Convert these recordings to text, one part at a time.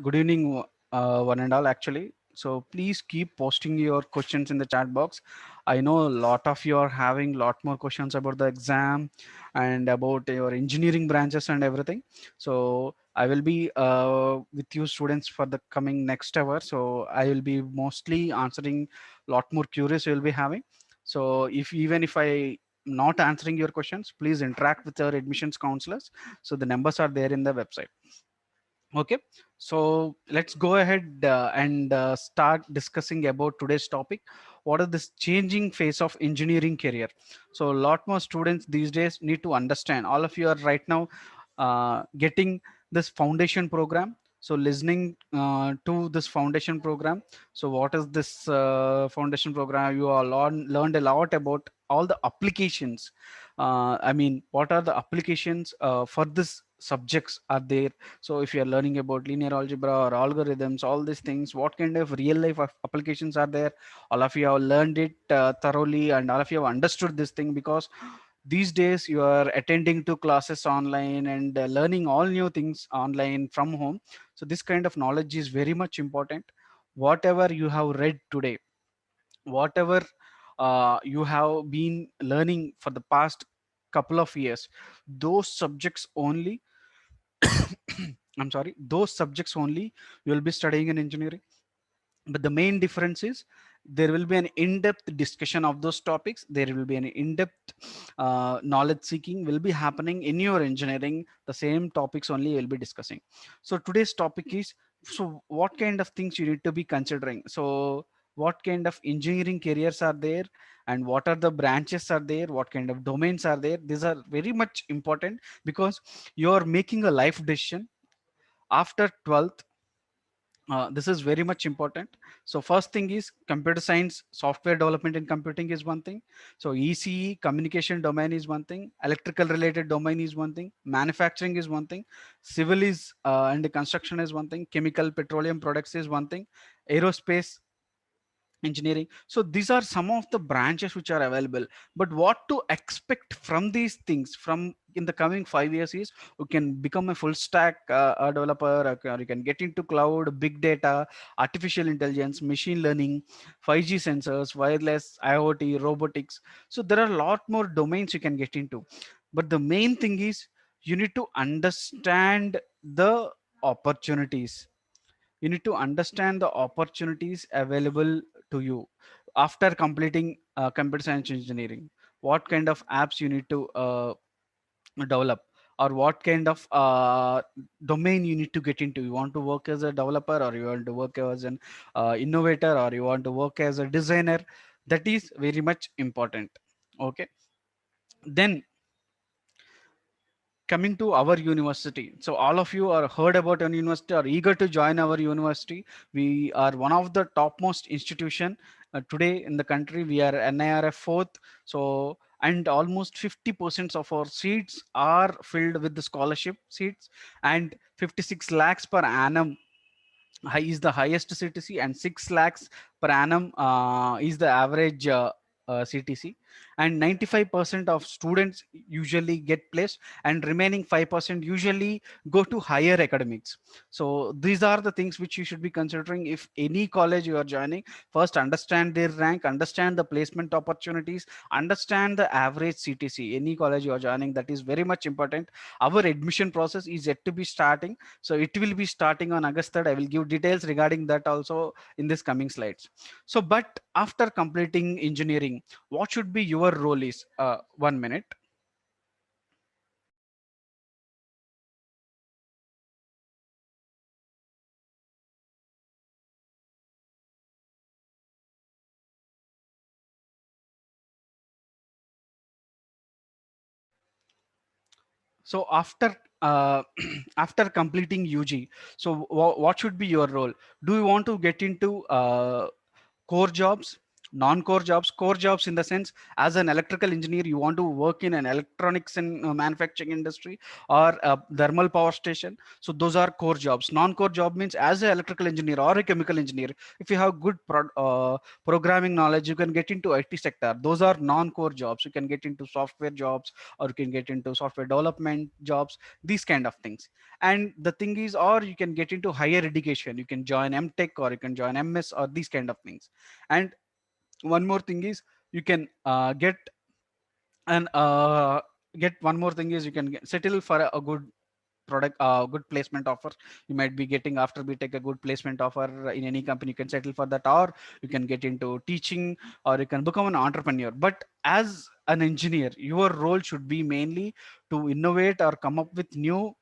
Good evening, one and all, actually. So please keep posting your questions in the chat box. I know a lot of you are having a lot more questions about the exam and about your engineering branches and everything. So I will be with you students for the coming next hour. So I will be mostly answering a lot more queries you will be having. So if even if I not answering your questions, please interact with our admissions counselors. So the numbers are there in the website. Okay, so let's go ahead and start discussing about today's topic. What is this changing phase of engineering career? So a lot more students these days need to understand. All of you are right now getting this foundation program. So listening to this foundation program. So what is this foundation program? You all learned a lot about all the applications. I mean, what are the applications for this subjects are there? So if you're learning about linear algebra or algorithms, all these things, what kind of real life applications are there? All of you have learned it thoroughly, and all of you have understood this thing, because these days you are attending to classes online and learning all new things online from home. So this kind of knowledge is very much important. Whatever you have read today, whatever you have been learning for the past couple of years, those subjects only I'm sorry, those subjects only you will be studying in engineering. But the main difference is there will be an in-depth discussion of those topics. There will be an in-depth knowledge seeking will be happening in your engineering. The same topics only you'll be discussing. So today's topic is, so what kind of things you need to be considering. So what kind of engineering careers are there, and what are the branches are there, what kind of domains are there? These are very much important, because you're making a life decision after 12th. This is very much important. So first thing is computer science, software development and computing is one thing. So ECE, communication domain is one thing. Electrical related domain is one thing. Manufacturing is one thing. Civil is and construction is one thing. Chemical, petroleum products is one thing. Aerospace, engineering. So these are some of the branches which are available. But what to expect from these things from in the coming 5 years is, you can become a full stack developer, or you can get into cloud, big data, artificial intelligence, machine learning, 5G sensors, wireless, IoT, robotics. So there are a lot more domains you can get into. But the main thing is, you need to understand the opportunities. You need to understand the opportunities available to you after completing computer science engineering. What kind of apps you need to develop, or what kind of domain you need to get into. You want to work as a developer, or you want to work as an innovator, or you want to work as a designer? That is very much important. Okay, then coming to our university. So all of you are heard about our university, are eager to join our university. We are one of the topmost institution today in the country. We are NIRF fourth. So and almost 50% of our seats are filled with the scholarship seats, and 56 lakhs per annum is the highest CTC, and 6 lakhs per annum is the average CTC. And 95% of students usually get placed, and remaining 5% usually go to higher academics. So these are the things which you should be considering if any college you are joining. First, understand their rank, understand the placement opportunities, understand the average CTC. Any college you are joining, that is very much important. Our admission process is yet to be starting, so it will be starting on August 3rd. I will give details regarding that also in this coming slides. So, but after completing engineering, what should be your role is, 1 minute. So after after completing UG, so what should be your role? Do you want to get into core jobs, non-core jobs, core jobs in the sense, as an electrical engineer you want to work in an electronics and manufacturing industry or a thermal power station. So those are core jobs. Non-core job means as an electrical engineer or a chemical engineer, if you have good programming knowledge, you can get into IT sector. Those are non-core jobs. You can get into software jobs, or you can get into software development jobs, these kind of things. And the thing is, or you can get into higher education, you can join MTech or you can join MS or these kind of things. And one more thing is, you can get and get one more thing is, you can settle for a good product, good placement offer. You might be getting after we take a good placement offer in any company, you can settle for that, or you can get into teaching, or you can become an entrepreneur. But as an engineer, your role should be mainly to innovate or come up with new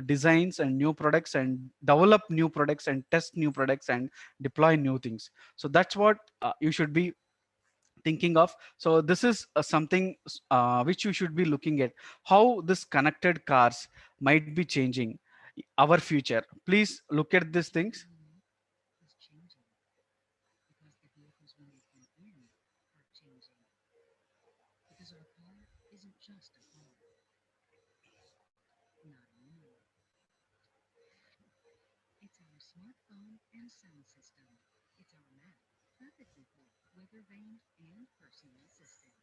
designs and new products, and develop new products and test new products and deploy new things. So that's what you should be thinking of. So this is something which you should be looking at, how this connected cars might be changing our future. Please look at these things. Is changing because the vehicles we make them in are changing. Because our car isn't just a car, not anymore. It's our smartphone and sound system. It's our map, traffic report, weather vane, and personal assistant.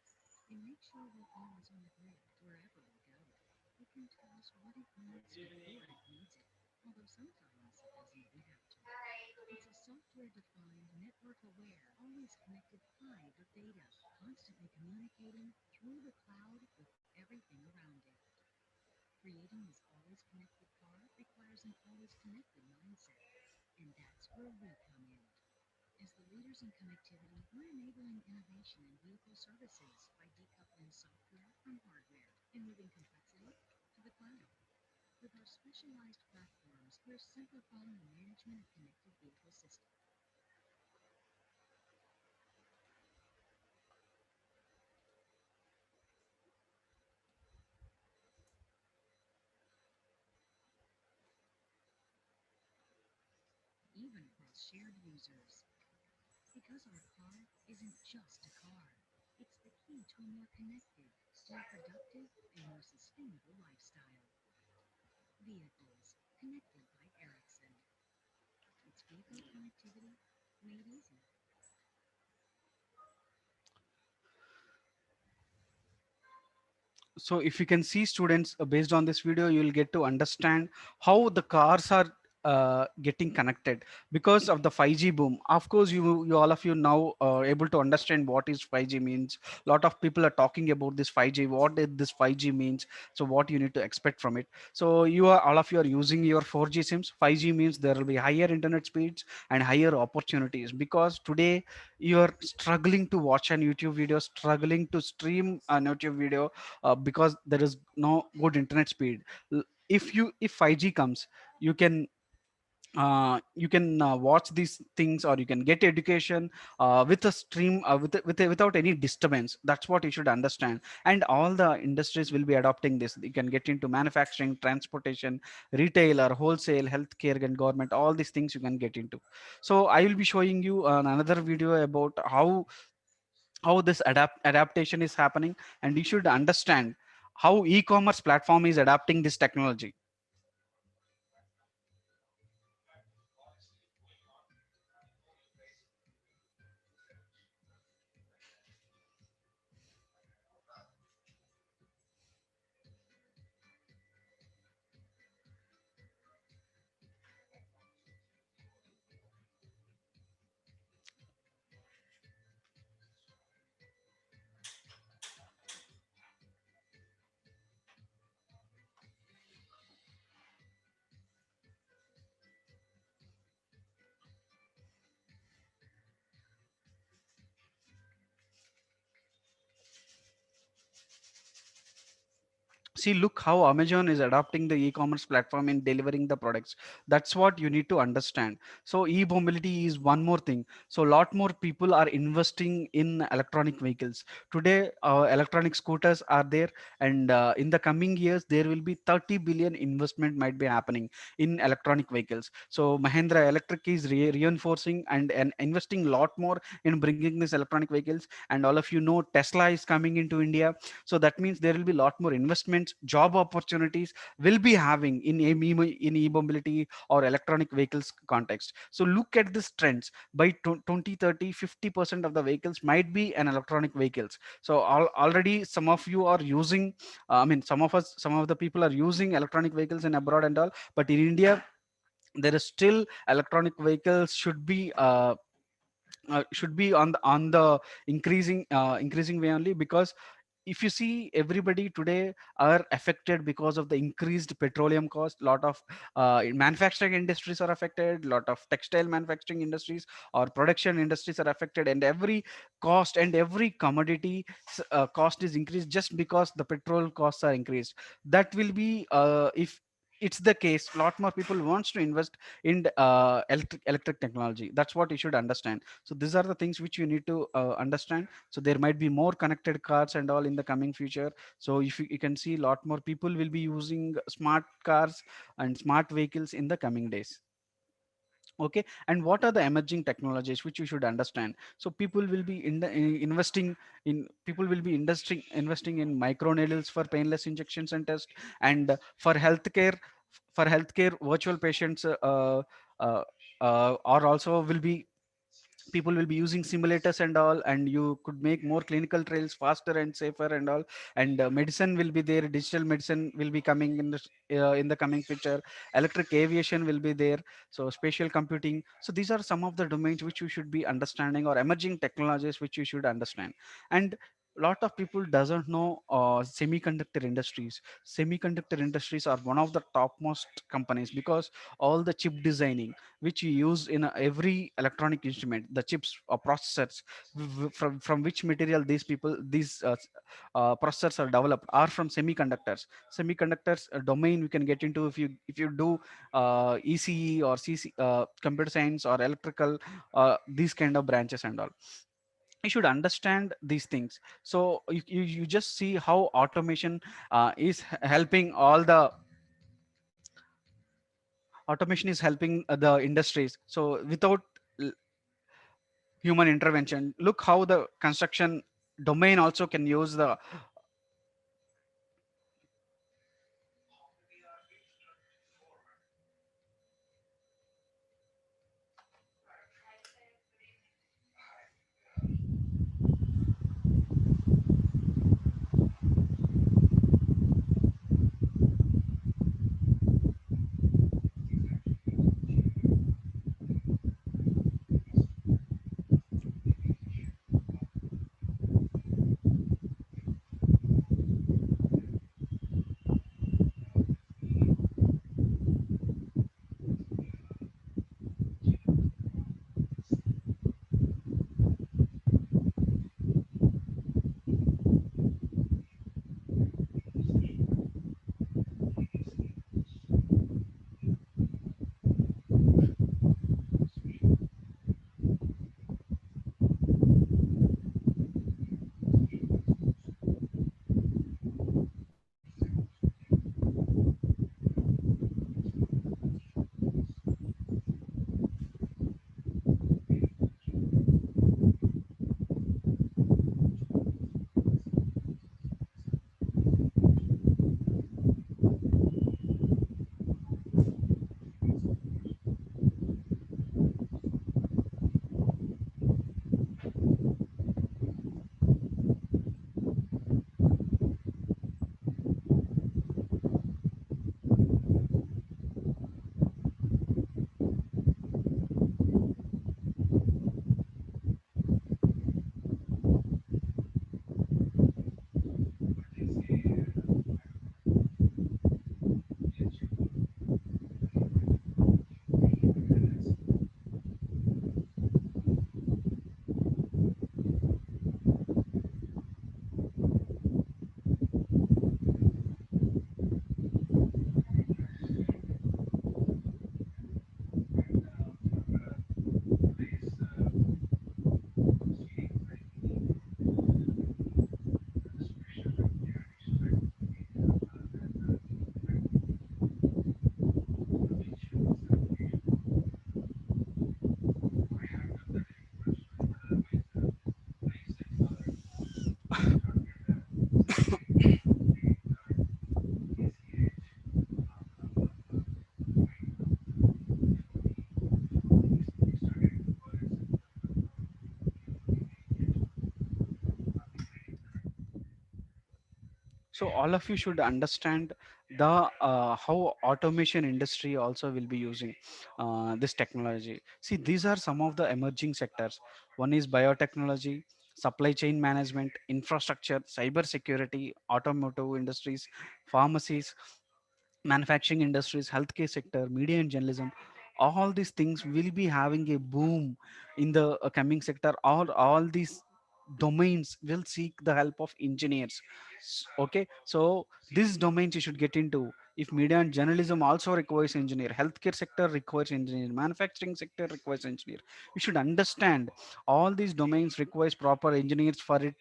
It makes sure we're always on the grid wherever we go. It can tell us what it needs before it needs it, although sometimes it doesn't even have to. It's a software-defined, network-aware, always connected hive of data, constantly communicating through the cloud with everything around it. Creating this always connected car requires an always connected mindset, and that's where we come in. As the leaders in connectivity, we're enabling innovation in vehicle services by decoupling software from hardware and moving complexity to the cloud. With our specialized platforms, we're simplifying the management of connected vehicle systems. Even across shared users. Because our car isn't just a car, it's the key to a more connected, more productive, and more sustainable lifestyle. Vehicles connected by Ericsson. It's vehicle connectivity made easy. So if you can see, students, based on this video you will get to understand how the cars are getting connected because of the 5G boom. Of course, you all of you now able to understand what is 5G means. A lot of people are talking about this 5G, what did this 5G means, so what you need to expect from it. So you are, all of you are using your 4G sims. 5G means there will be higher internet speeds and higher opportunities, because today you are struggling to watch an YouTube video, struggling to stream an YouTube video, because there is no good internet speed. If 5G comes, you can watch these things, or you can get education with a stream, without any disturbance. That's what you should understand. And all the industries will be adopting this. You can get into manufacturing, transportation, retail or wholesale, healthcare and government, all these things you can get into. So I will be showing you another video about how this adaptation is happening, and you should understand how e-commerce platform is adapting this technology. See, look how Amazon is adopting the e-commerce platform in delivering the products. That's what you need to understand. So e-mobility is one more thing. So a lot more people are investing in electronic vehicles today. Electronic scooters are there, and in the coming years there will be 30 billion investment might be happening in electronic vehicles. So Mahindra Electric is reinforcing and investing a lot more in bringing these electronic vehicles. And all of you know Tesla is coming into India, so that means there will be a lot more investments, job opportunities will be having in in e-mobility or electronic vehicles context. So look at these trends. By 2030, 50% of the vehicles might be an electronic vehicles. So already some of you are using, I mean, some of the people are using electronic vehicles in abroad and all, but in India there is still electronic vehicles should be on the increasing way only. Because if you see, everybody today are affected because of the increased petroleum cost. Lot of manufacturing industries are affected, lot of textile manufacturing industries or production industries are affected, and every cost and every commodity cost is increased just because the petrol costs are increased. That will be if it's the case, a lot more people wants to invest in electric technology. That's what you should understand. So these are the things which you need to understand. So there might be more connected cars and all in the coming future. So if you can see, a lot more people will be using smart cars and smart vehicles in the coming days. Okay, and what are the emerging technologies which you should understand? So people will be investing in, people will be investing in microneedles for painless injections and test. And for healthcare virtual patients uh, or also will be, people will be using simulators and all, and you could make more clinical trials faster and safer and all. And medicine will be there, digital medicine will be coming in the coming future. Electric aviation will be there, so spatial computing. So these are some of the domains which you should be understanding, or emerging technologies which you should understand. And lot of people doesn't know semiconductor industries are one of the topmost companies, because all the chip designing which you use in every electronic instrument, the chips or processors, from which material these processors are developed are from semiconductors domain we can get into. If you do ECE or CC, computer science or electrical, these kind of branches and all, you should understand these things. So you just see how automation is helping all the automation is helping the industries. So without l- human intervention, look how the construction domain also can use the So all of you should understand the how automation industry also will be using this technology. See, these are some of the emerging sectors. One is biotechnology, supply chain management, infrastructure, cyber security, automotive industries, pharmacies, manufacturing industries, healthcare sector, media and journalism. All these things will be having a boom in the coming sector. All these domains will seek the help of engineers. Okay, so these domains you should get into. If media and journalism also requires engineer, healthcare sector requires engineer, manufacturing sector requires engineer. You should understand all these domains requires proper engineers for it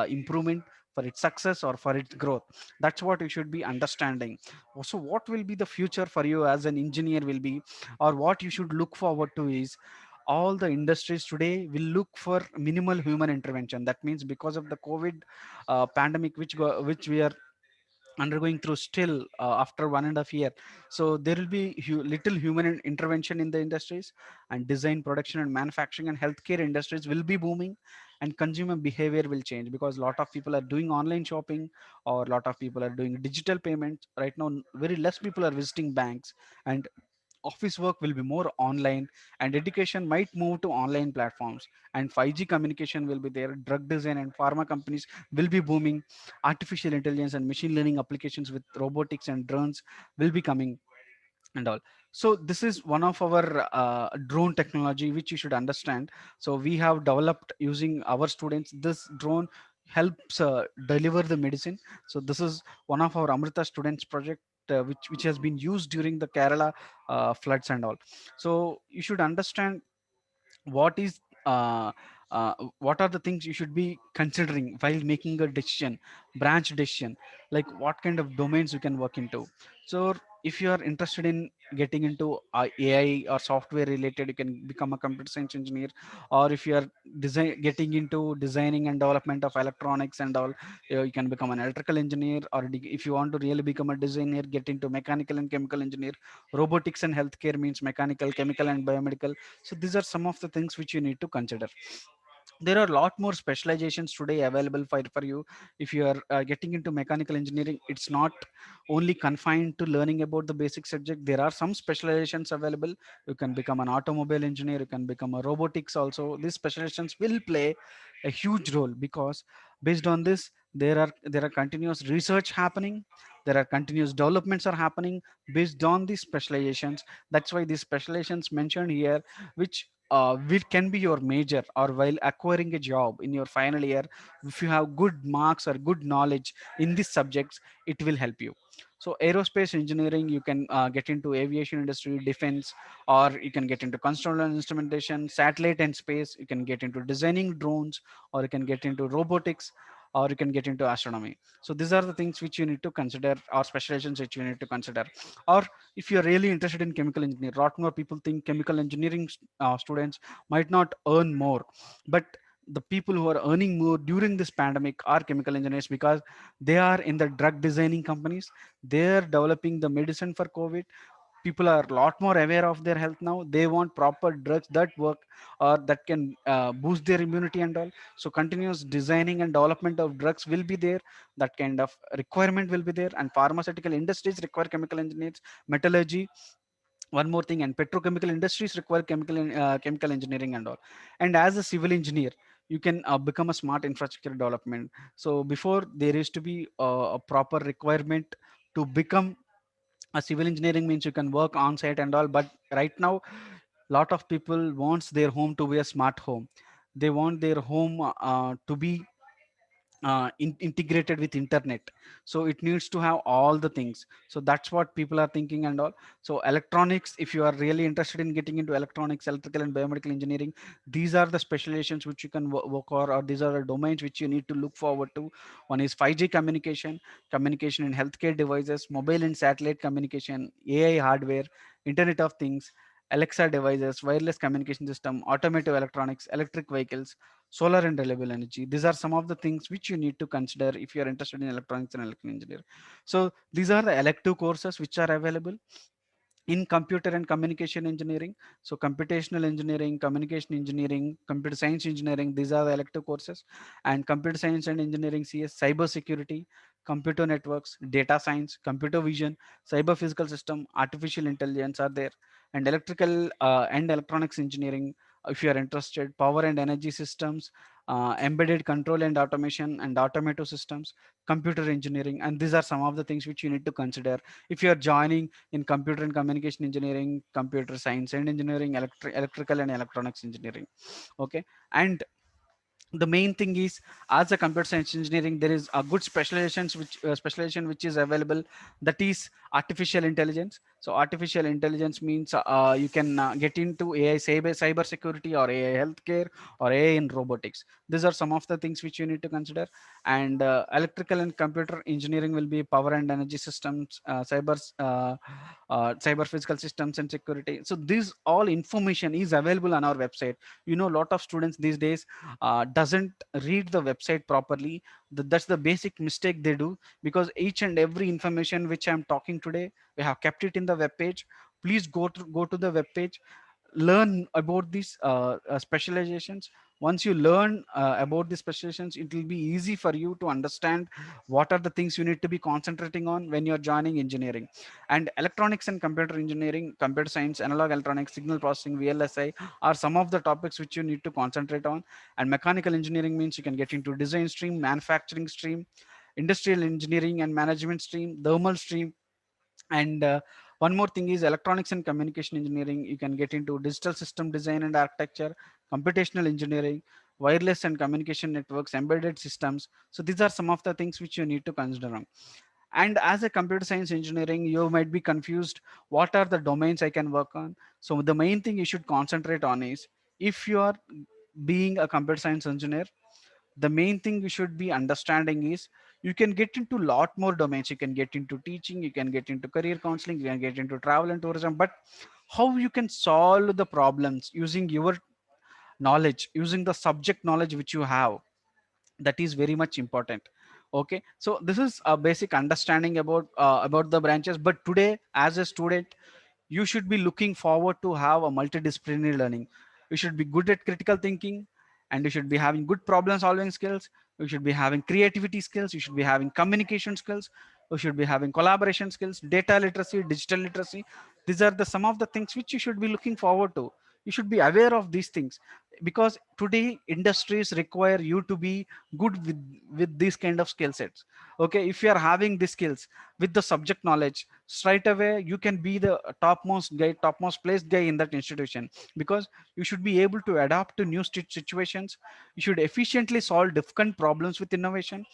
improvement, for its success or for its growth. That's what you should be understanding. So what will be the future for you as an engineer will be, or what you should look forward to is, all the industries today will look for minimal human intervention. That means because of the COVID pandemic, which we are undergoing through still after 1.5 year, so there will be little human intervention in the industries, and design, production and manufacturing and healthcare industries will be booming, and consumer behavior will change because a lot of people are doing online shopping, or a lot of people are doing digital payments right now. Very less people are visiting banks, and office work will be more online, and education might move to online platforms, and 5G communication will be there. Drug design and pharma companies will be booming. Artificial intelligence and machine learning applications with robotics and drones will be coming and all. So this is one of our drone technology which you should understand. So we have developed using our students. This drone helps deliver the medicine. So this is one of our Amrita students project, which has been used during the Kerala floods and all. So you should understand what is uh, uh, what are the things you should be considering while making a decision, branch decision, like what kind of domains you can work into. So if you are interested in getting into AI or software related, you can become a computer science engineer. Or if you are getting into designing and development of electronics and all, you can become an electrical engineer. Or if you want to really become a designer, get into mechanical and chemical engineer. Robotics and healthcare means mechanical, chemical and biomedical. So these are some of the things which you need to consider. There are a lot more specializations today available for you. If you are getting into mechanical engineering, it's not only confined to learning about the basic subject. There are some specializations available. You can become an automobile engineer, you can become a robotics also. These specializations will play a huge role because based on this, there are continuous research happening, there are continuous developments are happening based on these specializations. That's why these specializations mentioned here, which can be your major, or while acquiring a job in your final year, if you have good marks or good knowledge in these subjects, it will help you. So aerospace engineering, you can get into aviation industry, defense, or you can get into control and instrumentation, satellite and space. You can get into designing drones, or you can get into robotics, or you can get into astronomy. So these are the things which you need to consider, or specializations which you need to consider. Or if you're really interested in chemical engineering, a lot more people think chemical engineering students might not earn more, but the people who are earning more during this pandemic are chemical engineers, because they are in the drug designing companies. They're developing the medicine for COVID. People are a lot more aware of their health now. They want proper drugs that work, or that can boost their immunity and all. So continuous designing and development of drugs will be there. That kind of requirement will be there, and pharmaceutical industries require chemical engineers. Metallurgy, one more thing, and petrochemical industries require chemical engineering and all. And as a civil engineer, you can become a smart infrastructure development. So before, there is to be a proper requirement to become a civil engineering, means you can work on site and all. But right now, lot of people wants their home to be a smart home. They want their home to be integrated with internet. So it needs to have all the things. So that's what people are thinking and all. So electronics, if you are really interested in getting into electronics, electrical and biomedical engineering, these are the specializations which you can work, or these are the domains which you need to look forward to. One is 5G communication, communication in healthcare devices, mobile and satellite communication, AI hardware, internet of things, Alexa devices, wireless communication system, automotive electronics, electric vehicles, solar and renewable energy. These are some of the things which you need to consider if you are interested in electronics and electrical engineering. So these are the elective courses which are available. in computer and communication engineering. So computational engineering, communication engineering, computer science engineering, these are the elective courses. And computer science and engineering CS, cyber security, computer networks, data science, computer vision, cyber physical system, artificial intelligence are there. And electrical and electronics engineering, if you are interested, power and energy systems, embedded control and automation and automotive systems, computer engineering. And these are some of the things which you need to consider if you are joining in computer and communication engineering, computer science and engineering, electrical and electronics engineering. Okay. And the main thing is, as a computer science engineering, there is a good specialization which is available, that is artificial intelligence. So artificial intelligence means you can get into AI cyber security, or AI healthcare, or AI in robotics. These are some of the things which you need to consider. And electrical and computer engineering will be power and energy systems, cyber physical systems and security. So this all information is available on our website. You know, a lot of students these days doesn't read the website properly. That's the basic mistake they do, because each and every information which I'm talking today, we have kept it in the web page. Please go to the web page, learn about these specializations. Once you learn about the specializations, it will be easy for you to understand what are the things you need to be concentrating on when you're joining engineering. And electronics and computer engineering, computer science, analog electronics, signal processing, VLSI are some of the topics which you need to concentrate on. And mechanical engineering means you can get into design stream, manufacturing stream, industrial engineering and management stream, thermal stream. And one more thing is electronics and communication engineering, you can get into digital system design and architecture, computational engineering, wireless and communication networks, embedded systems. So these are some of the things which you need to consider on. And as a computer science engineering, you might be confused, what are the domains I can work on? So the main thing you should concentrate on is, if you are being a computer science engineer, the main thing you should be understanding is, you can get into lot more domains. You can get into teaching, you can get into career counseling, you can get into travel and tourism. But how you can solve the problems using your knowledge, using the subject knowledge which you have, that is very much important. Okay, so this is a basic understanding about the branches. But today, as a student, you should be looking forward to have a multidisciplinary learning. You should be good at critical thinking, and you should be having good problem solving skills. You should be having creativity skills. You should be having communication skills. You should be having collaboration skills, data literacy, digital literacy. These are the some of the things which you should be looking forward to. You should be aware of these things, because today industries require you to be good with these kind of skill sets. Okay, if you are having these skills with the subject knowledge, straight away you can be the topmost guy, topmost placed guy in that institution, because you should be able to adapt to new situations. You should efficiently solve different problems with innovation.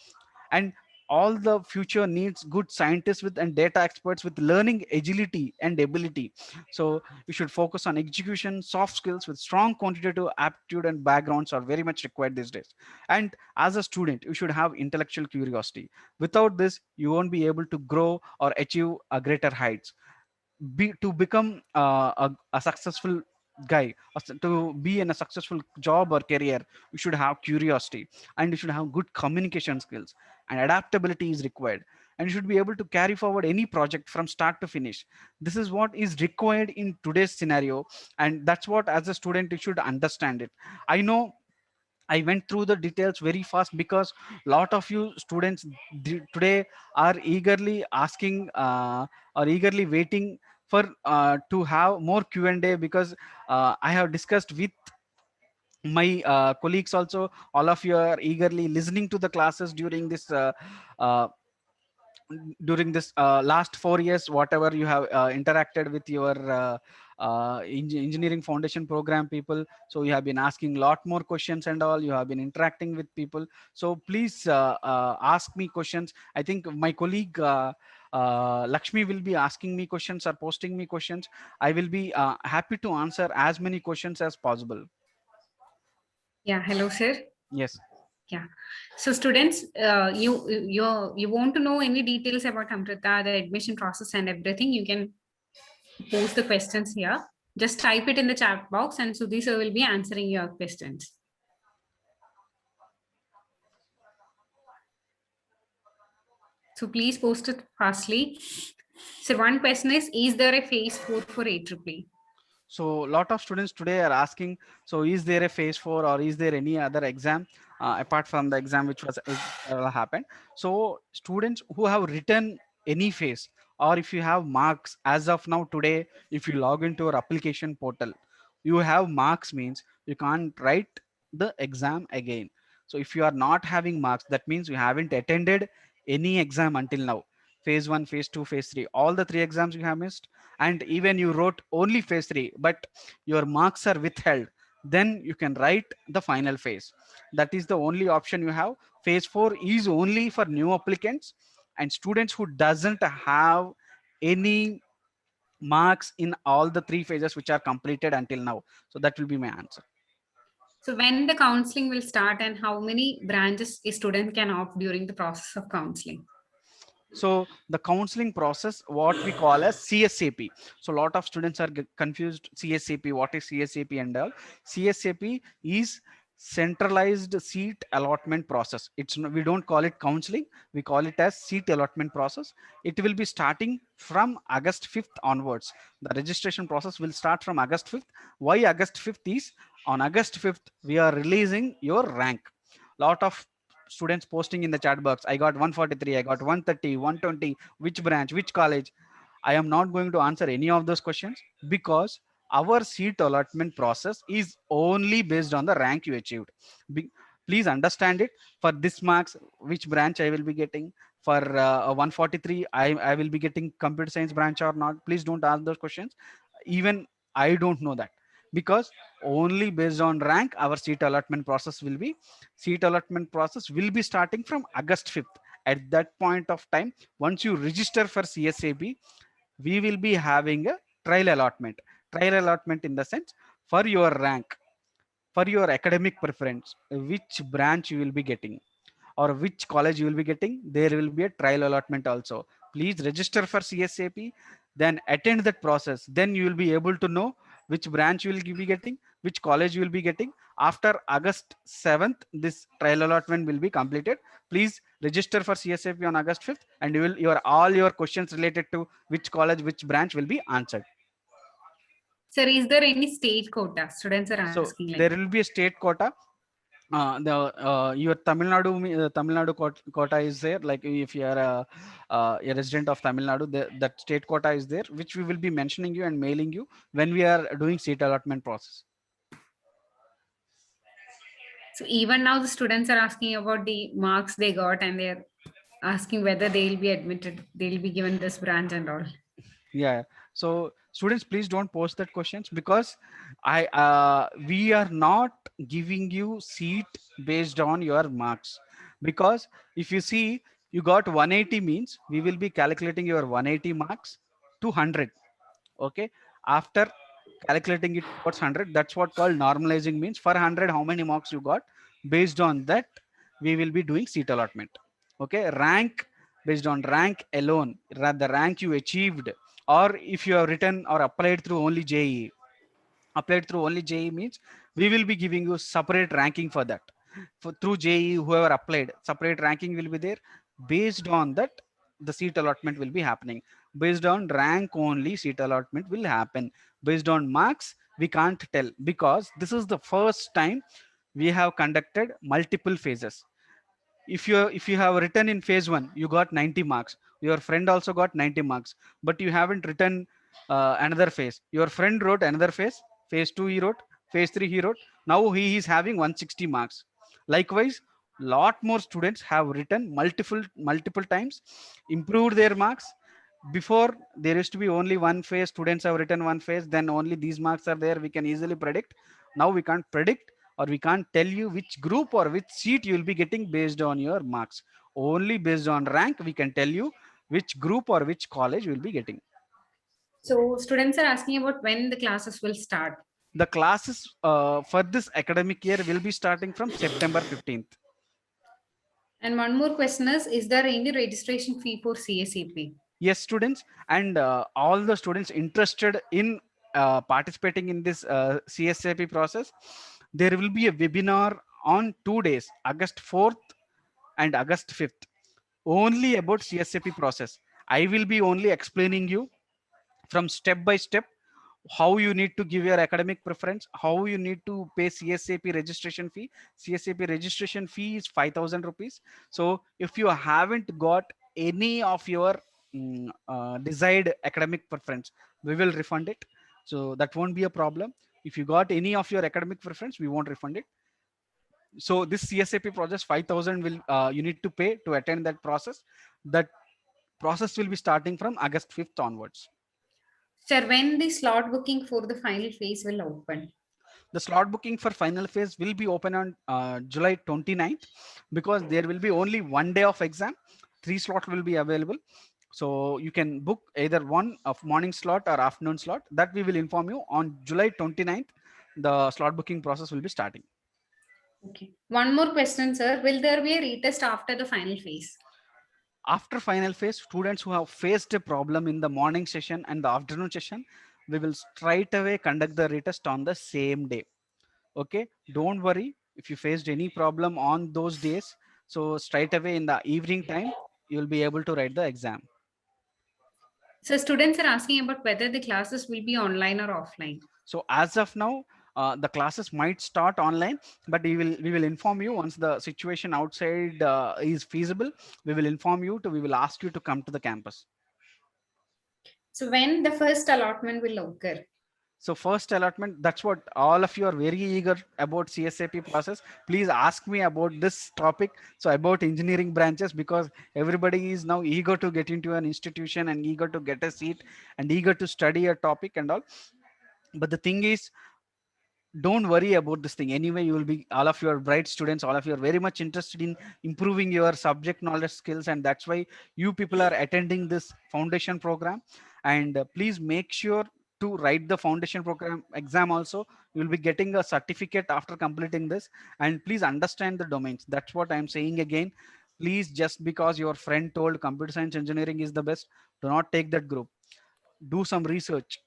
And all the future needs good scientists with and data experts with learning agility and ability. So you should focus on execution, soft skills with strong quantitative aptitude and backgrounds are very much required these days. And as a student, you should have intellectual curiosity. Without this, you won't be able to grow or achieve a greater heights. To become a successful guy, to be in a successful job or career, you should have curiosity, and you should have good communication skills, and adaptability is required. And you should be able to carry forward any project from start to finish. This is what is required in today's scenario, and that's what, as a student, you should understand it. I know I went through the details very fast, because lot of you students today are eagerly asking, or eagerly waiting for to have more Q&A, because I have discussed with my colleagues also. All of you are eagerly listening to the classes uh, during this last 4 years, whatever you have interacted with your engineering foundation program people. So you have been asking a lot more questions and all, you have been interacting with people. So please ask me questions. I think my colleague Lakshmi will be asking me questions or posting me questions. I will be happy to answer as many questions as possible. Yeah, hello, sir. Yes. Yeah. So students, you want to know any details about Amrita, the admission process and everything, you can post the questions here. Just type it in the chat box and Sudhi sir will be answering your questions. So please post it fastly. So one question is there a phase 4 for AEEE? So a lot of students today are asking, so is there a phase 4 or is there any other exam apart from the exam which was happened? So students who have written any phase, or if you have marks as of now today, if you log into your application portal, you have marks means you can't write the exam again. So if you are not having marks, that means you haven't attended any exam until now. Phase 1, phase 2, phase 3, all the three exams you have missed, and even you wrote only phase 3 but your marks are withheld, then you can write the final phase. That is the only option you have. Phase 4 is only for new applicants and students who doesn't have any marks in all the three phases which are completed until now. So that will be my answer. So when the counseling will start and how many branches a student can opt during the process of counseling? So the counseling process, what we call as CSAP. So a lot of students are confused. CSAP, what is CSAP and all? CSAP is centralized seat allotment process. We don't call it counseling. We call it as seat allotment process. It will be starting from August 5th onwards. The registration process will start from August 5th. Why August 5th is on August 5th we are releasing your rank. Lot of students posting in the chat box, I got 143, I got 130, 120, which branch, which college. I am not going to answer any of those questions because our seat allotment process is only based on the rank you achieved. Be, please understand it. For this marks, which branch I will be getting? For 143, I will be getting computer science branch or not? Please don't ask those questions. Even I don't know that, because only based on rank our seat allotment process will be. Seat allotment process will be starting from August 5th. At that point of time, once you register for CSAB, we will be having a trial allotment. Trial allotment in the sense, for your rank, for your academic preference, which branch you will be getting or which college you will be getting, there will be a trial allotment also. Please register for CSAP, then attend that process. Then you will be able to know which branch you will be getting, which college you will be getting. After August 7th, this trial allotment will be completed. Please register for CSAP on August 5th, and you will your all your questions related to which college, which branch will be answered. Sir, is there any state quota? Students are So asking like there that. will be a state quota. The your Tamil Nadu Tamil Nadu quota is there. Like if you are a resident of Tamil Nadu, that state quota is there, which we will be mentioning you and mailing you when we are doing seat allotment process. So even now the students are asking about the marks they got and they're asking whether they'll be admitted, they'll be given this branch and all. Yeah. So students, please don't post that questions, because we are not giving you seat based on your marks. Because if you see you got 180 means we will be calculating your 180 marks to 100. Okay, after calculating it towards 100, that's what called normalizing means. For 100 how many marks you got, based on that we will be doing seat allotment. Okay, rank, based on rank alone, the rank you achieved, or if you have written or applied through only JE, applied through only JE means we will be giving you separate ranking for that. For through JE, whoever applied, separate ranking will be there. Based on that, the seat allotment will be happening. Based on rank only, seat allotment will happen. Based on marks, we can't tell, because this is the first time we have conducted multiple phases. If you have written in phase 1 you got 90 marks, your friend also got 90 marks, but you haven't written another phase. Your friend wrote another phase, phase 2 he wrote, phase 3 he wrote, now he is having 160 marks. Likewise, lot more students have written multiple times, improved their marks. Before there used to be only one phase, students have written one phase, then only these marks are there, we can easily predict. Now we can't predict, or we can't tell you which group or which seat you will be getting based on your marks. Only based on rank we can tell you which group or which college you will be getting. So students are asking about when the classes will start. The classes for this academic year will be starting from September 15th. And one more question is there any registration fee for CSEP? Yes, students, and all the students interested in participating in this CSAP process, there will be a webinar on 2 days, August 4th and August 5th, only about CSAP process. I will be only explaining you from step by step how you need to give your academic preference, how you need to pay CSAP registration fee. CSAP registration fee is 5,000 rupees. So if you haven't got any of your desired academic preference, we will refund it. So that won't be a problem. If you got any of your academic preference, we won't refund it. So this CSAP process 5,000 will you need to pay to attend that process. That process will be starting from August 5th onwards. Sir, when the slot booking for the final phase will open? The slot booking for final phase will be open on July 29th, because there will be only one day of exam. Three slots will be available. So you can book either one of morning slot or afternoon slot. That we will inform you on July 29th. The slot booking process will be starting. Okay. One more question, sir. Will there be a retest after the final phase? After final phase, students who have faced a problem in the morning session and the afternoon session, we will straight away conduct the retest on the same day. Okay, don't worry if you faced any problem on those days. So straight away in the evening time, you'll be able to write the exam. So students are asking about whether the classes will be online or offline. So as of now, the classes might start online, but we will inform you once the situation outside is feasible. We will inform you to we will ask you to come to the campus. So when the first allotment will occur? So first allotment, that's what all of you are very eager about CSAP process. Please ask me about this topic. So about engineering branches, because everybody is now eager to get into an institution and eager to get a seat and eager to study a topic and all. But the thing is, don't worry about this thing. Anyway, you will be, all of your bright students, all of you are very much interested in improving your subject knowledge skills, and that's why you people are attending this foundation program. And please make sure to write the foundation program exam also. You will be getting a certificate after completing this. And please understand the domains. That's what I'm saying again. Please, just because your friend told computer science engineering is the best, do not take that group. Do some research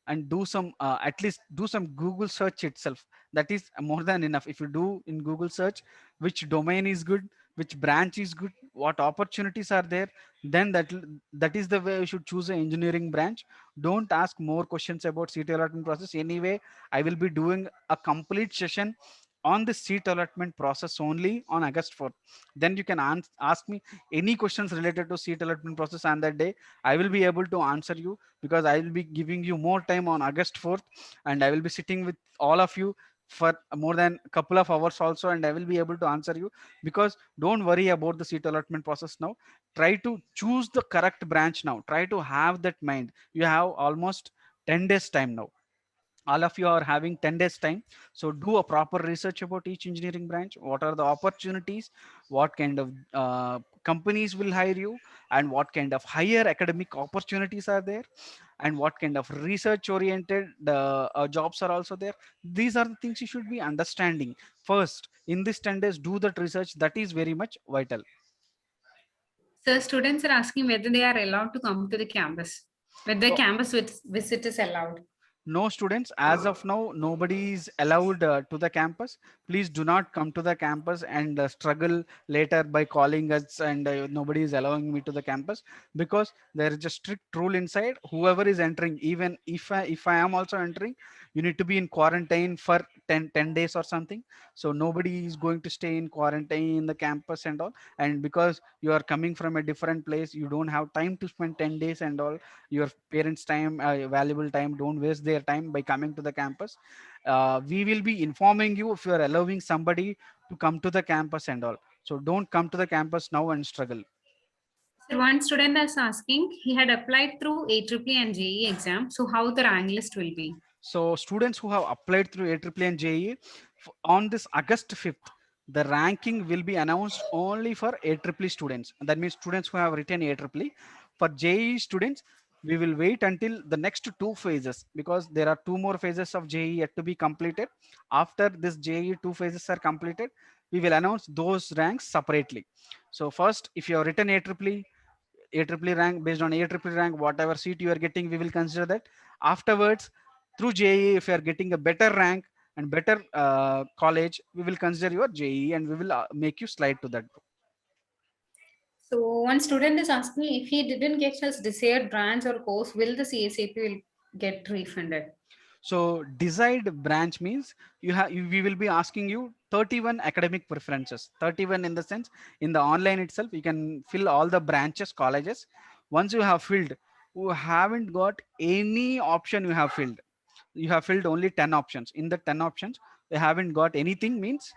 and do some at least do some Google search itself. That is more than enough. If you do in Google search which domain is good, which branch is good, what opportunities are there, then that is the way you should choose an engineering branch. Don't ask more questions about seat allotment process. Anyway, I will be doing a complete session on the seat allotment process only on August 4th. Then you can ask me any questions related to seat allotment process, and that day I will be able to answer you, because I will be giving you more time on August 4th, and I will be sitting with all of you for more than a couple of hours also, and I will be able to answer you. Because don't worry about the seat allotment process now. Try to choose the correct branch now. Try to have that mind. You have almost 10 days time now. All of you are having 10 days time. So do a proper research about each engineering branch. What are the opportunities, what kind of companies will hire you, and what kind of higher academic opportunities are there, and what kind of research oriented jobs are also there. These are the things you should be understanding first. In this 10 days, do that research. That is very much vital. So students are asking whether they are allowed to come to the campus, whether So campus visit is allowed. no students, as of now nobody is allowed to the campus. Please do not come to the campus and struggle later by calling us, and nobody is allowing me to the campus. Because there is a strict rule inside. Whoever is entering, even if I am also entering, you need to be in quarantine for 10 days or something. So nobody is going to stay in quarantine in the campus and all. And because you are coming from a different place, you don't have time to spend 10 days and all. Your parents time, valuable time, don't waste their time by coming to the campus. We will be informing you if you are allowing somebody to come to the campus and all. So don't come to the campus now and struggle. So one student is asking, he had applied through AEEE and JEE exam. So how the rank list will be? So students who have applied through AEEE and JEE, on this August 5th, the ranking will be announced only for AEEE students. That means students who have written AEEE. For JEE students, we will wait until the next two phases, because there are two more phases of JEE yet to be completed. After this JEE two phases are completed, we will announce those ranks separately. So first, if you have written AEEE rank, based on AEEE rank, whatever seat you are getting, we will consider that. Afterwards, through JEE, if you are getting a better rank and better college, we will consider your JEE and we will make you slide to that. So one student is asking if he didn't get his desired branch or course, will the CSAP will get refunded? So desired branch means we will be asking you 31 academic preferences. 31 in the sense, in the online itself you can fill all the branches, colleges. Once you have filled, you haven't got any option you have filled. You have filled only 10 options. In the 10 options you haven't got anything means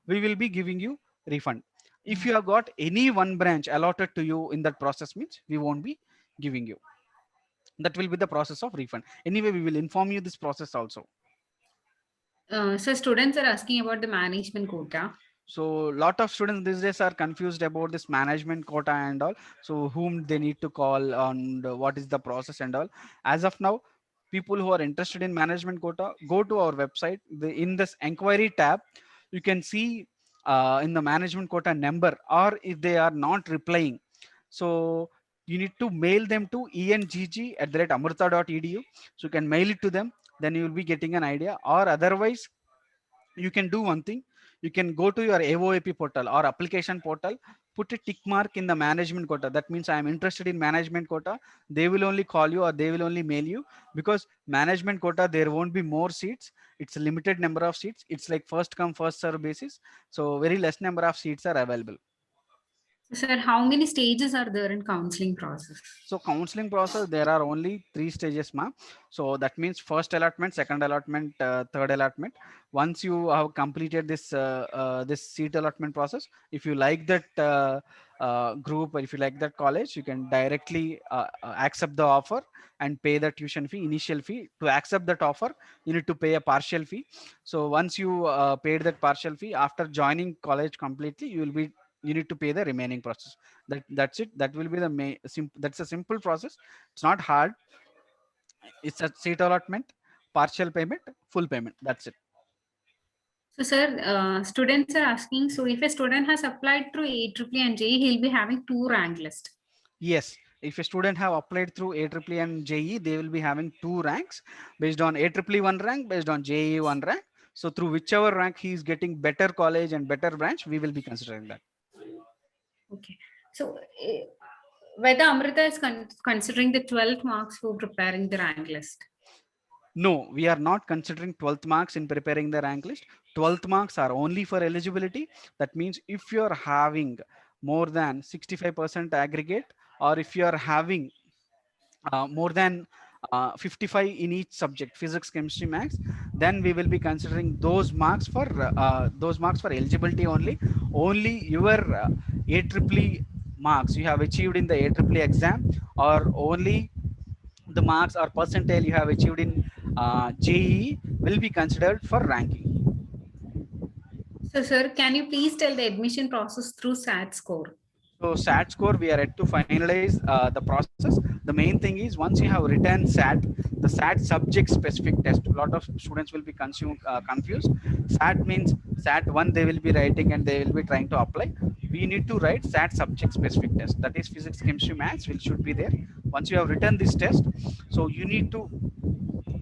we will be giving you refund. If you have got any one branch allotted to you in that process means we won't be giving you. That will be the process of refund. Anyway, we will inform you this process also. So students are asking about the management quota. So lot of students these days are confused about this management quota and all, so whom they need to call and what is the process and all. As of now, people who are interested in management quota, go to our website. In this inquiry tab you can see in the management quota number, or if they are not replying, so you need to mail them to engg@amrita.edu. So you can mail it to them, then you will be getting an idea. Or otherwise you can do one thing, you can go to your AOAP portal or application portal, put a tick mark in the management quota. That means I am interested in management quota. They will only call you or they will only mail you, because management quota there won't be more seats. It's a limited number of seats. It's like first come first serve basis. So very less number of seats are available. So, sir, how many stages are there in counseling process? So counseling process, there are only three stages, ma'am. So that means first allotment, second allotment, third allotment. Once you have completed this seat allotment process, if you like that group or if you like that college, you can directly accept the offer and pay the tuition fee, initial fee. To accept that offer, you need to pay a partial fee. So once you paid that partial fee, after joining college completely, you need to pay the remaining process. That's it. That will be the that's a simple process. It's not hard. It's a seat allotment, partial payment, full payment. That's it. So, sir, students are asking, so if a student has applied through AEEE and JEE, he'll be having two rank list. Yes, if a student have applied through AEEE and JEE, they will be having two ranks based on AEEE one rank, based on JEE one rank. So through whichever rank he is getting better college and better branch, we will be considering that. Okay. So, whether Amrita is considering the 12th marks for preparing the rank list? No, we are not considering 12th marks in preparing the rank list. 12th marks are only for eligibility. That means if you are having more than 65% aggregate, or if you are having more than 55 in each subject, physics, chemistry, maths, then we will be considering those marks for eligibility only. Only your AEEE marks you have achieved in the AEEE exam, or only the marks or percentile you have achieved in JEE will be considered for ranking. So, sir, can you please tell the admission process through SAT score? So SAT score, we are yet to finalize the process. The main thing is once you have written SAT, the SAT subject specific test. A lot of students will be confused. SAT means SAT 1 they will be writing and they will be trying to apply. We need to write SAT subject specific test. That is physics, chemistry, maths will should be there. Once you have written this test, so you need to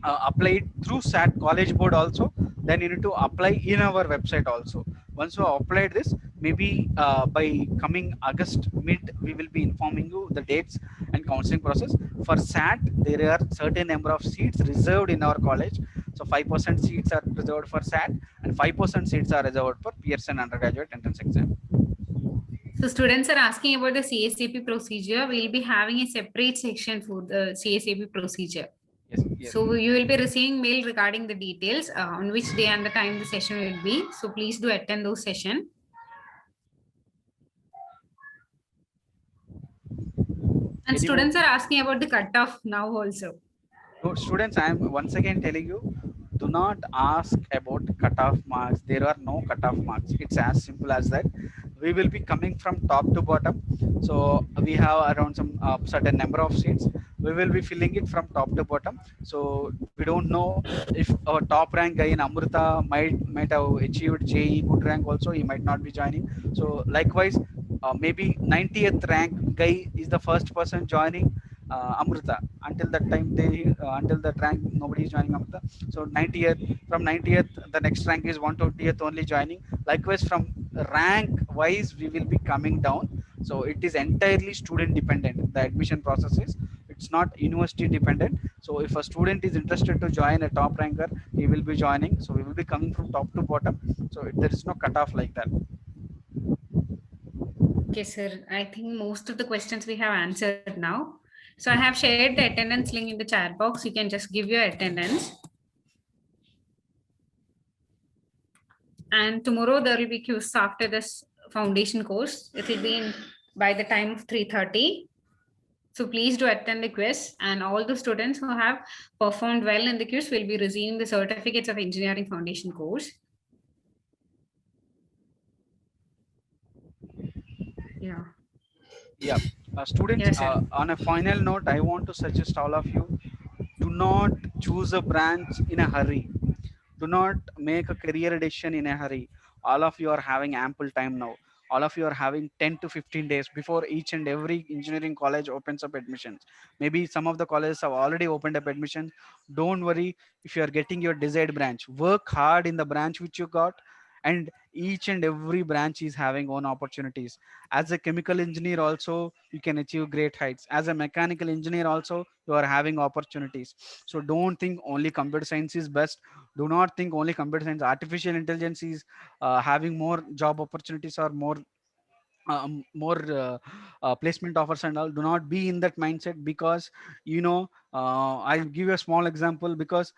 apply it through SAT college board also. Then you need to apply in our website also. Once you have applied this, maybe by coming August mid, we will be informing you the dates and counseling process. For SAT, there are certain number of seats reserved in our college. So 5% seats are reserved for SAT and 5% seats are reserved for Pearson undergraduate entrance exam. So students are asking about the CSAP procedure. We'll be having a separate section for the CSAP procedure. Yes, yes. So you will be receiving mail regarding the details on which day and the time the session will be. So please do attend those session. And students are asking about the cutoff now also. So students, I am once again telling you, do not ask about cutoff marks. There are no cutoff marks. It's as simple as that. We will be coming from top to bottom. So we have around some certain number of seats. We will be filling it from top to bottom. So we don't know if our top rank guy in Amrita might have achieved JEE good rank also. He might not be joining. So likewise, maybe 90th rank guy is the first person joining Amrita. Until that time, until that rank nobody is joining Amrita. So 90th, from 90th the next rank is 120th only joining. Likewise, from rank wise we will be coming down. So it is entirely student dependent. The admission process is, it's not university dependent. So if a student is interested to join a top ranker, he will be joining. So we will be coming from top to bottom. So there is no cutoff like that. Okay, sir. I think most of the questions we have answered now. So I have shared the attendance link in the chat box. You can just give your attendance. And tomorrow there will be quiz after this foundation course. It will be in by the time of 3:30. So please do attend the quiz, and all the students who have performed well in the quiz will be receiving the certificates of engineering foundation course. Yeah. Yeah. Students, Yes, sir. on a final note, I want to suggest all of you, do not choose a branch in a hurry. Do not make a career decision in a hurry. All of you are having ample time now. All of you are having 10 to 15 days before each and every engineering college opens up admissions. Maybe some of the colleges have already opened up admissions. Don't worry if you are getting your desired branch. Work hard in the branch which you got, and each and every branch is having own opportunities. As a chemical engineer also, you can achieve great heights. As a mechanical engineer also, you are having opportunities. So don't think only computer science is best. Do not think only computer science. Artificial intelligence is having more job opportunities or more placement offers and all. Do not be in that mindset, because I'll give you a small example. Because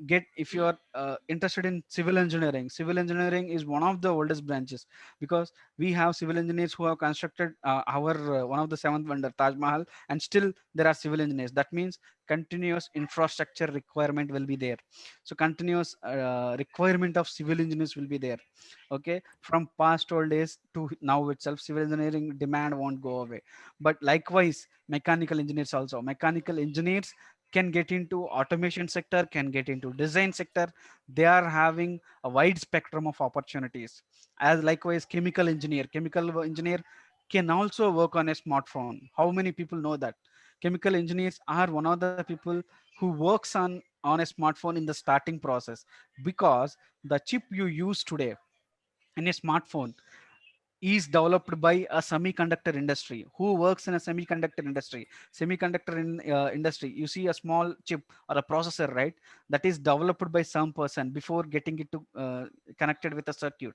get if you are interested in civil engineering, civil engineering is one of the oldest branches. Because we have civil engineers who have constructed our one of the seventh wonder, Taj Mahal, and still there are civil engineers. That means continuous infrastructure requirement will be there. So continuous requirement of civil engineers will be there. Okay, from past old days to now itself, civil engineering demand won't go away. But likewise, mechanical engineers also, mechanical engineers can get into automation sector, can get into design sector. They are having a wide spectrum of opportunities. As likewise, chemical engineer can also work on a smartphone. How many people know that chemical engineers are one of the people who works on a smartphone in the starting process? Because the chip you use today in a smartphone is developed by a semiconductor industry who works in a semiconductor industry. Semiconductor industry, you see a small chip or a processor, right? That is developed by some person before getting it to connected with a circuit.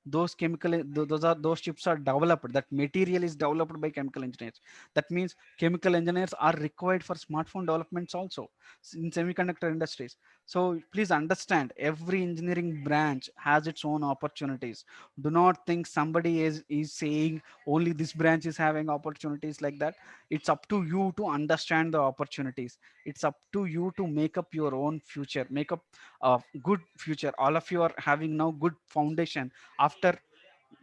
Those chips are developed, that material is developed by chemical engineers. That means chemical engineers are required for smartphone developments also in semiconductor industries. So please understand, every engineering branch has its own opportunities. Do not think somebody is saying only this branch is having opportunities, like that. It's up to you to understand the opportunities. It's up to you to make up your own future, make up a good future. All of you are having now good foundation. After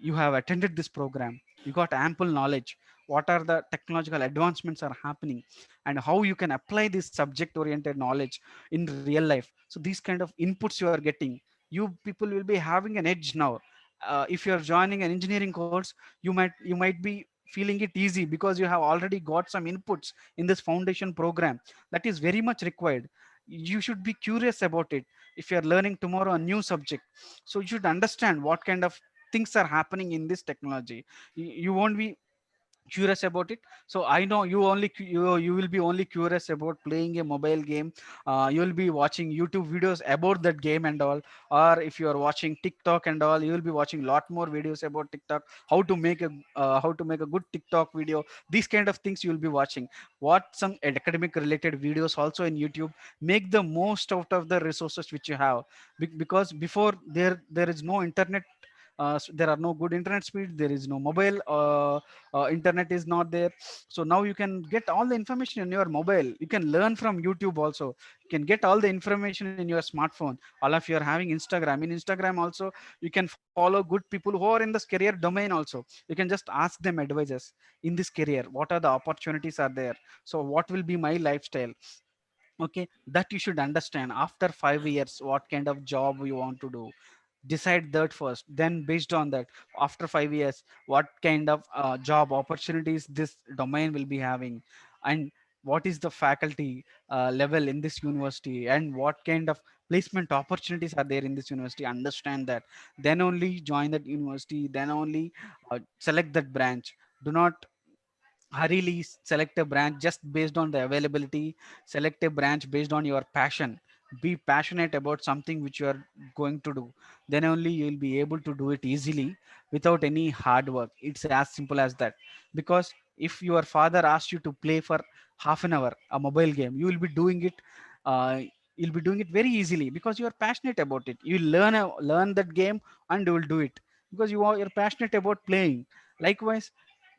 you have attended this program, you got ample knowledge what are the technological advancements are happening, and how you can apply this subject oriented knowledge in real life. So these kind of inputs you are getting, you people will be having an edge now. If you are joining an engineering course, you might be feeling it easy because you have already got some inputs in this foundation program. That is very much required. You should be curious about it. If you are learning tomorrow a new subject, so you should understand what kind of things are happening in this technology. You won't be curious about it. So I know you will be only curious about playing a mobile game. You will be watching YouTube videos about that game and all. Or if you are watching TikTok and all, you will be watching lot more videos about TikTok, how to make a good TikTok video. These kind of things you will be watching. Watch some academic related videos also in YouTube. Make the most out of the resources which you have. Because before, there is no internet. There are no good internet speed, there is no mobile internet is not there. So now you can get all the information in your mobile. You can learn from YouTube also. You can get all the information in your smartphone. All of you are having Instagram. In Instagram also, you can follow good people who are in this career domain also. You can just ask them advices. In this career, what are the opportunities are there? So what will be my lifestyle? Okay, that you should understand. After 5 years, what kind of job you want to do, decide that first. Then based on that, after 5 years, what kind of job opportunities this domain will be having, and what is the faculty level in this university, and what kind of placement opportunities are there in this university. Understand that. Then only join that university, then only select that branch. Do not hurriedly select a branch just based on the availability. Select a branch based on your passion. Be passionate about something which you are going to do. Then only you will be able to do it easily without any hard work. It's as simple as that. Because if your father asks you to play for half an hour a mobile game, you will be doing it, uh, you'll be doing it very easily because you are passionate about it. You learn that game and you will do it because you're passionate about playing. Likewise,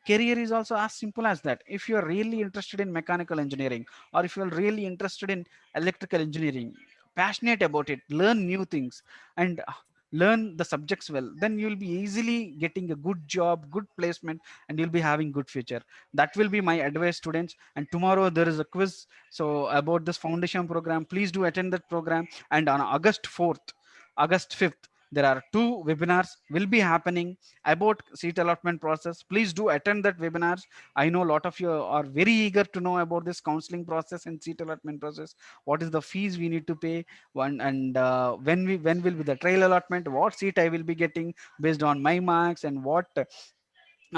career is also as simple as that. If you are really interested in mechanical engineering, or if you are really interested in electrical engineering, passionate about it, learn new things, and learn the subjects well, then you will be easily getting a good job, good placement, and you'll be having good future. That will be my advice, students. And tomorrow there is a quiz so about this foundation program. Please do attend that program. And on August 4th, August 5th, there are two webinars will be happening about seat allotment process. Please do attend that webinars. I know a lot of you are very eager to know about this counseling process and seat allotment process. What is the fees we need to pay? One, and when will be the trial allotment? What seat I will be getting based on my marks, and what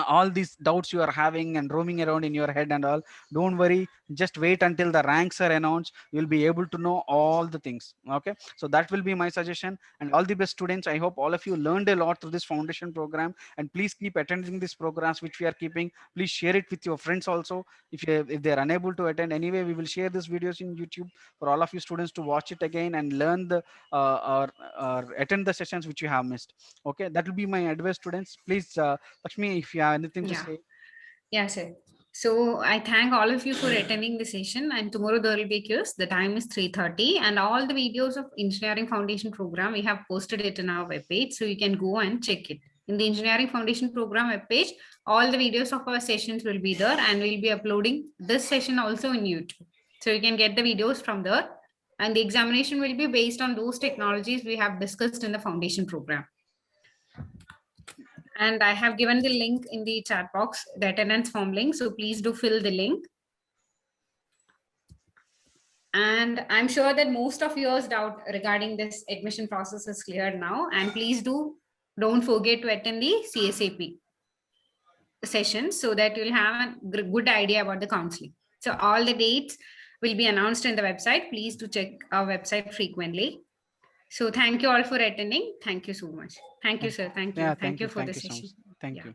all these doubts you are having and roaming around in your head and all. Don't worry, just wait until the ranks are announced. You'll be able to know all the things. Okay, so that will be my suggestion. And all the best, students. I hope all of you learned a lot through this foundation program, and please keep attending these programs which we are keeping. Please share it with your friends also. If they are unable to attend, anyway we will share these videos in YouTube for all of you students to watch it again and learn the or attend the sessions which you have missed. Okay, that will be my advice, students. Please, Lakshmi, if you have anything to Yeah. say. Yeah, sir. So I thank all of you for attending the session, and tomorrow there will be quiz. The time is 3:30, and all the videos of Engineering Foundation program, we have posted it in our webpage, so you can go and check it. In the Engineering Foundation program webpage, all the videos of our sessions will be there, and we'll be uploading this session also in YouTube. So you can get the videos from there, and the examination will be based on those technologies we have discussed in the foundation program. And I have given the link in the chat box, the attendance form link. So please do fill the link. And I'm sure that most of yours doubt regarding this admission process is clear now. And please don't forget to attend the CSAP session so that you'll have a good idea about the counseling. So all the dates will be announced in the website. Please do check our website frequently. So thank you all for attending. Thank you so much. Thank you, sir. Thank you. Yeah, Thank thank you you. for the Thank you so much. session. Thank Yeah. you.